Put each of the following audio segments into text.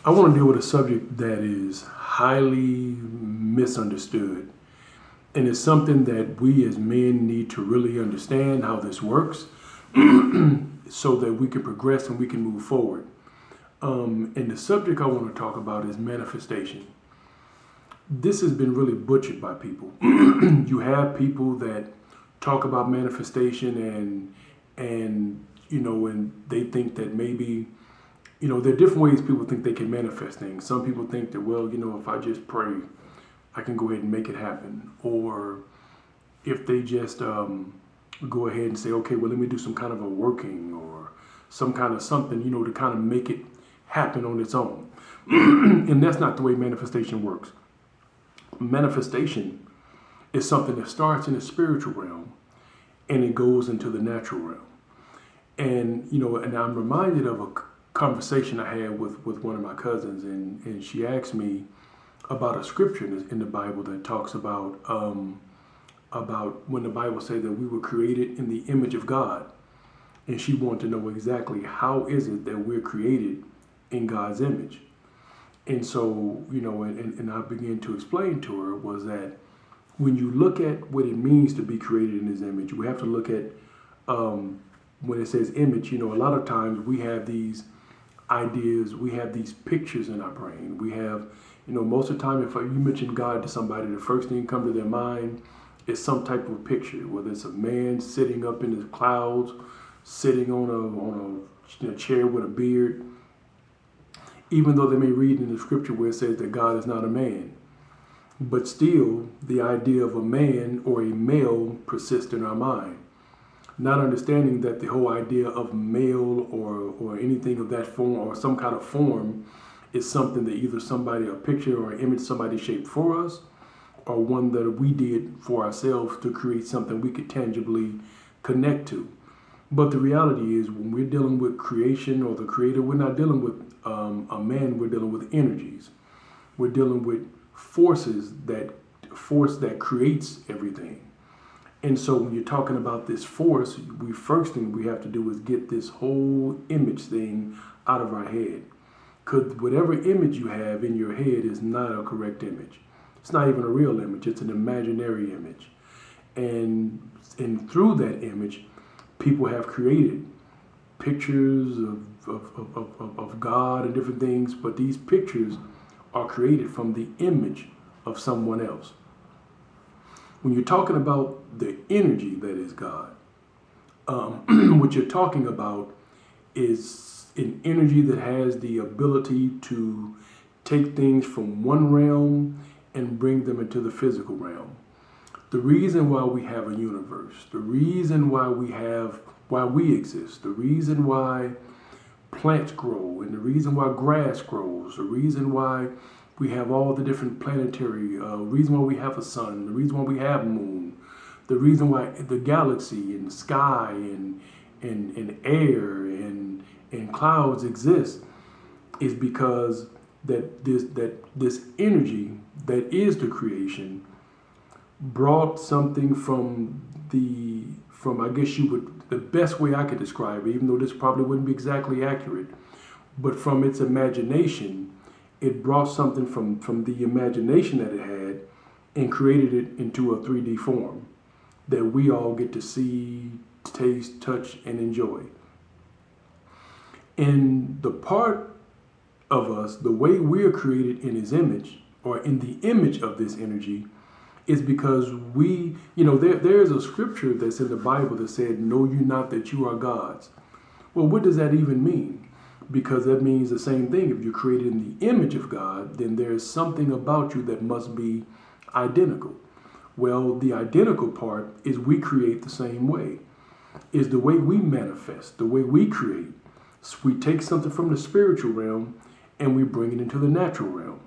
I want to deal with a subject that is highly misunderstood. And it's something that we as men need to really understand how this works so that we can progress and we can move forward. And the subject I want to talk about is manifestation. This has been really butchered by people. You have people that talk about manifestation and they think that maybe there are different ways people think they can manifest things. Some people think that, well, if I just pray, I can go ahead and make it happen. Or if they just go ahead and say, okay, well, let me do some kind of a working or some kind of something, to kind of make it happen on its own. And that's not the way manifestation works. Manifestation is something that starts in the spiritual realm and it goes into the natural realm. And I'm reminded of a conversation I had with one of my cousins, and she asked me about a scripture in the Bible that talks about when the Bible says that we were created in the image of God. And she wanted to know exactly how is it that we're created in God's image. And so, and I began to explain to her was that when you look at what it means to be created in his image, we have to look at when it says image, a lot of times we have these ideas, we have these pictures in our brain. We have, most of the time if you mention God to somebody, the first thing that comes to their mind is some type of picture, whether it's a man sitting up in the clouds, sitting on a chair with a beard, even though they may read in the scripture where it says that God is not a man. But still, the idea of a man or a male persists in our mind. Not understanding that the whole idea of male or anything of that form or some kind of form is something that either a picture or an image somebody shaped for us, or one that we did for ourselves to create something we could tangibly connect to. But the reality is when we're dealing with creation or the creator, we're not dealing with a man, we're dealing with energies. We're dealing with force that creates everything. And so when you're talking about this force, first thing we have to do is get this whole image thing out of our head. Because whatever image you have in your head is not a correct image. It's not even a real image, it's an imaginary image. And through that image, people have created pictures of God and different things, but these pictures are created from the image of someone else. When you're talking about the energy that is God, what you're talking about is an energy that has the ability to take things from one realm and bring them into the physical realm. The reason why we have a universe, the reason why we exist, the reason why plants grow, and the reason why grass grows, the reason why we have all the different planetary, reason why we have a sun, the reason why we have moon, the reason why the galaxy and sky and air and clouds exist is because that this energy that is the creation brought something from I guess the best way I could describe it, even though this probably wouldn't be exactly accurate, but from its imagination, it brought something from the imagination that it had and created it into a 3D form that we all get to see, taste, touch, and enjoy. And the part of us, the way we are created in his image, or in the image of this energy, is because there's a scripture that's in the Bible that said, know you not that you are gods. Well, what does that even mean? Because that means the same thing. If you're created in the image of God, then there's something about you that must be identical. Well, the identical part is we create the same way. Is the way we manifest, the way we create. So we take something from the spiritual realm and we bring it into the natural realm.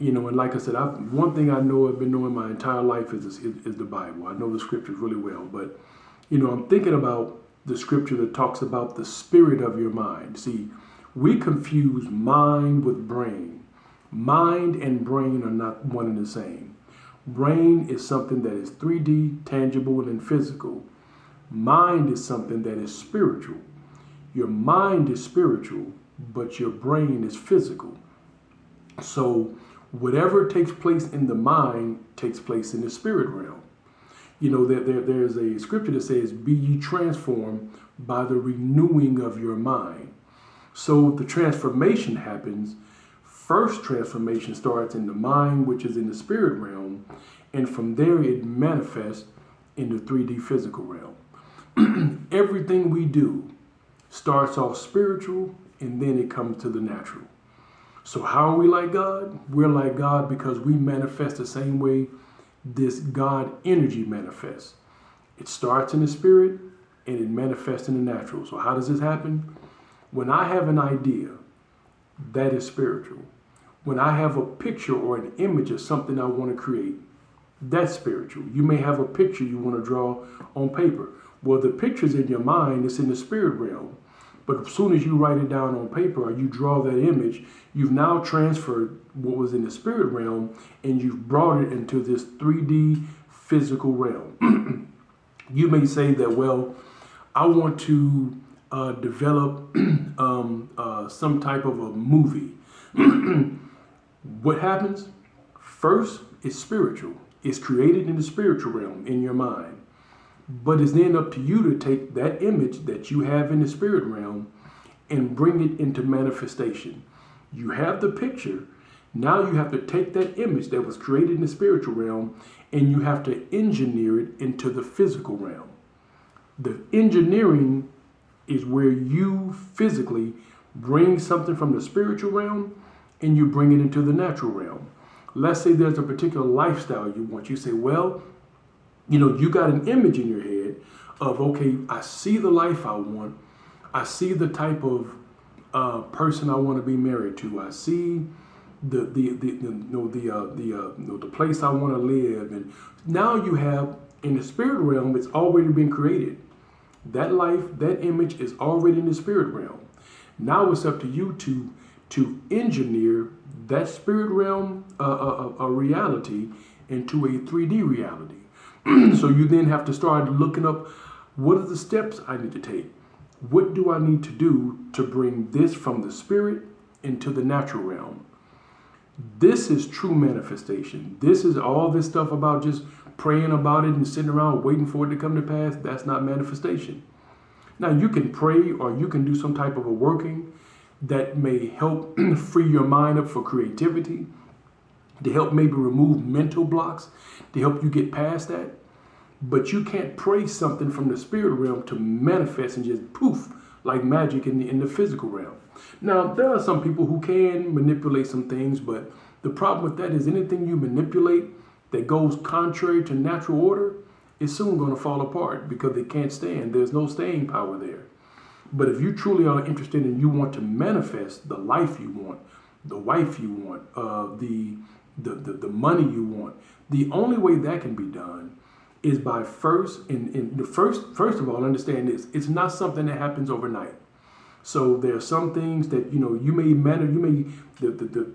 And like I said, one thing I know I've been knowing my entire life is the Bible. I know the scriptures really well, but I'm thinking about the scripture that talks about the spirit of your mind. See, we confuse mind with brain. Mind and brain are not one and the same. Brain is something that is 3D, tangible, and physical. Mind is something that is spiritual. Your mind is spiritual. but your brain is physical. So whatever takes place in the mind takes place in the spirit realm. You know, there's a scripture that says, be ye transformed by the renewing of your mind. So the transformation happens. First transformation starts in the mind, which is in the spirit realm. And from there, it manifests in the 3D physical realm. Everything we do starts off spiritual, and then it comes to the natural. So how are we like God? We're like God because we manifest the same way this God energy manifests. It starts in the spirit and it manifests in the natural. So how does this happen? When I have an idea, that is spiritual. When I have a picture or an image of something I want to create, that's spiritual. You may have a picture you want to draw on paper. Well, the picture's in your mind, it's in the spirit realm. But as soon as you write it down on paper or you draw that image, you've now transferred what was in the spirit realm and you've brought it into this 3D physical realm. You may say that, well, I want to develop some type of a movie. What happens? First, it's spiritual. It's created in the spiritual realm in your mind. But it's then up to you to take that image that you have in the spirit realm and bring it into manifestation. You have the picture. Now you have to take that image that was created in the spiritual realm and you have to engineer it into the physical realm. The engineering is where you physically bring something from the spiritual realm and you bring it into the natural realm. Let's say there's a particular lifestyle you want. You say, well, you know, you got an image in your head of, okay, I see the life I want. I see the type of person I want to be married to. I see the place I want to live. And now you have, in the spirit realm, it's already been created. That life, that image is already in the spirit realm. Now it's up to you to engineer that spirit realm a reality into a 3D reality. So you then have to start looking up, what are the steps I need to take? What do I need to do to bring this from the spirit into the natural realm? This is true manifestation. This is all this stuff about just praying about it and sitting around waiting for it to come to pass. That's not manifestation. Now you can pray or you can do some type of a working that may help free your mind up for creativity, to help maybe remove mental blocks, to help you get past that. But you can't pray something from the spirit realm to manifest and just poof, like magic in the physical realm. Now, there are some people who can manipulate some things, but the problem with that is anything you manipulate that goes contrary to natural order is soon going to fall apart because it can't stand. There's no staying power there. But if you truly are interested and you want to manifest the life you want, the wife you want, the money you want, the only way that can be done is by first of all, understand this. It's not something that happens overnight. So there are some things that,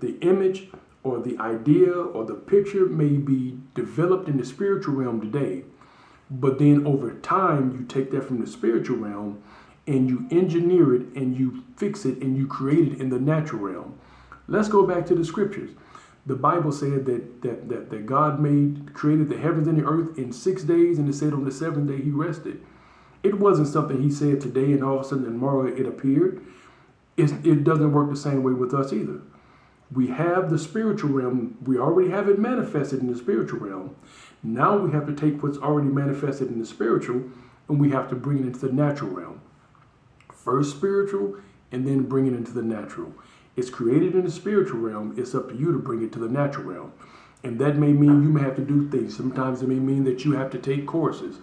the image or the idea or the picture may be developed in the spiritual realm today. But then over time, you take that from the spiritual realm and you engineer it and you fix it and you create it in the natural realm. Let's go back to the scriptures. The Bible said that God created the heavens and the earth in 6 days, and it said on the seventh day he rested. It wasn't something he said today and all of a sudden tomorrow it appeared. It doesn't work the same way with us either. We have the spiritual realm. We already have it manifested in the spiritual realm. Now we have to take what's already manifested in the spiritual and we have to bring it into the natural realm. First spiritual and then bring it into the natural. It's created in the spiritual realm. It's up to you to bring it to the natural realm. And that may mean you may have to do things. Sometimes it may mean that you have to take courses.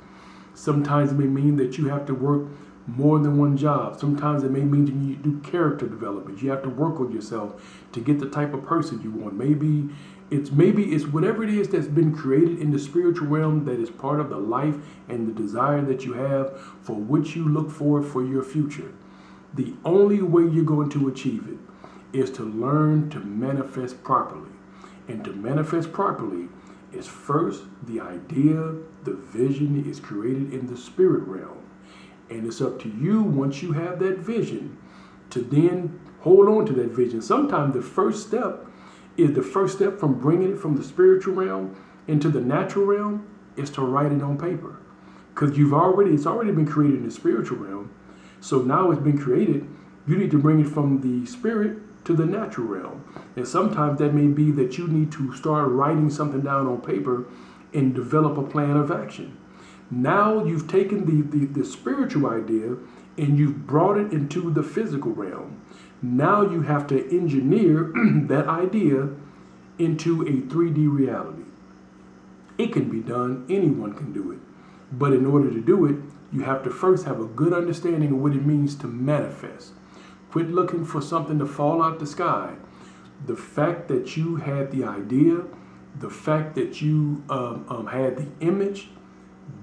Sometimes it may mean that you have to work more than one job. Sometimes it may mean that you do character development. You have to work on yourself to get the type of person you want. Maybe it's whatever it is that's been created in the spiritual realm that is part of the life and the desire that you have for which you look for your future. The only way you're going to achieve it is to learn to manifest properly. And to manifest properly is first the idea, the vision is created in the spirit realm. And it's up to you, once you have that vision, to then Hold on to that vision. Sometimes the first step from bringing it from the spiritual realm into the natural realm is to write it on paper. Because it's already been created in the spiritual realm. So now it's been created. You need to bring it from the spirit to the natural realm. And sometimes that may be that you need to start writing something down on paper and develop a plan of action. Now you've taken the spiritual idea and you've brought it into the physical realm. Now you have to engineer that idea into a 3D reality. It can be done. Anyone can do it. But in order to do it, you have to first have a good understanding of what it means to manifest. Quit looking for something to fall out the sky. The fact that you had the idea, the fact that you had the image,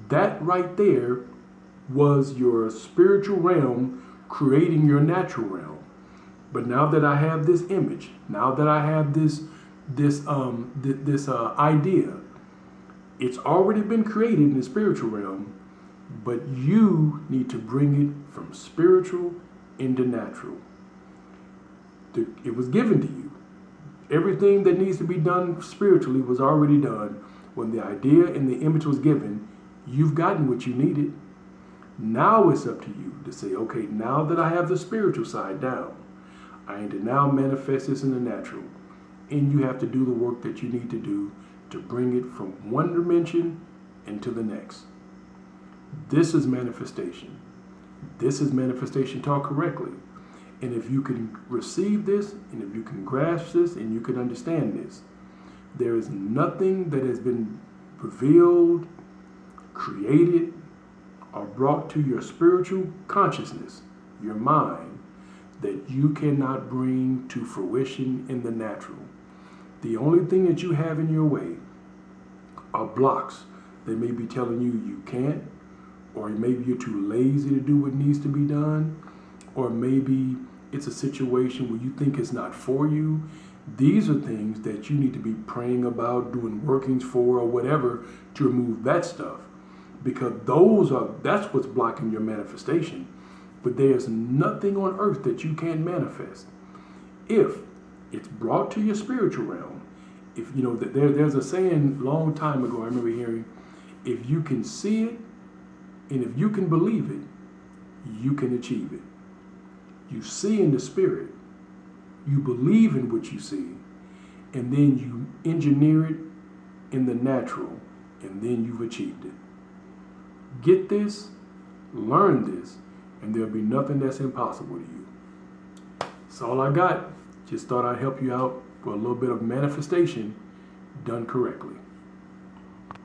that right there was your spiritual realm creating your natural realm. But now that I have this image, now that I have this idea, it's already been created in the spiritual realm, but you need to bring it from spiritual into natural. It was given to you. Everything that needs to be done spiritually was already done. When the idea and the image was given, you've gotten what you needed. Now it's up to you to say, okay, now that I have the spiritual side down, I need to now manifest this in the natural. And you have to do the work that you need to do to bring it from one dimension into the next. This is manifestation. This is manifestation taught correctly. And if you can receive this, and if you can grasp this, and you can understand this, there is nothing that has been revealed, created, or brought to your spiritual consciousness, your mind, that you cannot bring to fruition in the natural. The only thing that you have in your way are blocks that may be telling you you can't, or maybe you're too lazy to do what needs to be done, or maybe it's a situation where you think it's not for you. These are things that you need to be praying about, doing workings for, or whatever, to remove that stuff. Because that's what's blocking your manifestation. But there's nothing on earth that you can't manifest. If it's brought to your spiritual realm, if you know that there's a saying long time ago I remember hearing, if you can see it and if you can believe it, you can achieve it. You see in the spirit, you believe in what you see, and then you engineer it in the natural, and then you've achieved it. Get this, learn this, and there'll be nothing that's impossible to you. That's all I got. Just thought I'd help you out for a little bit of manifestation done correctly.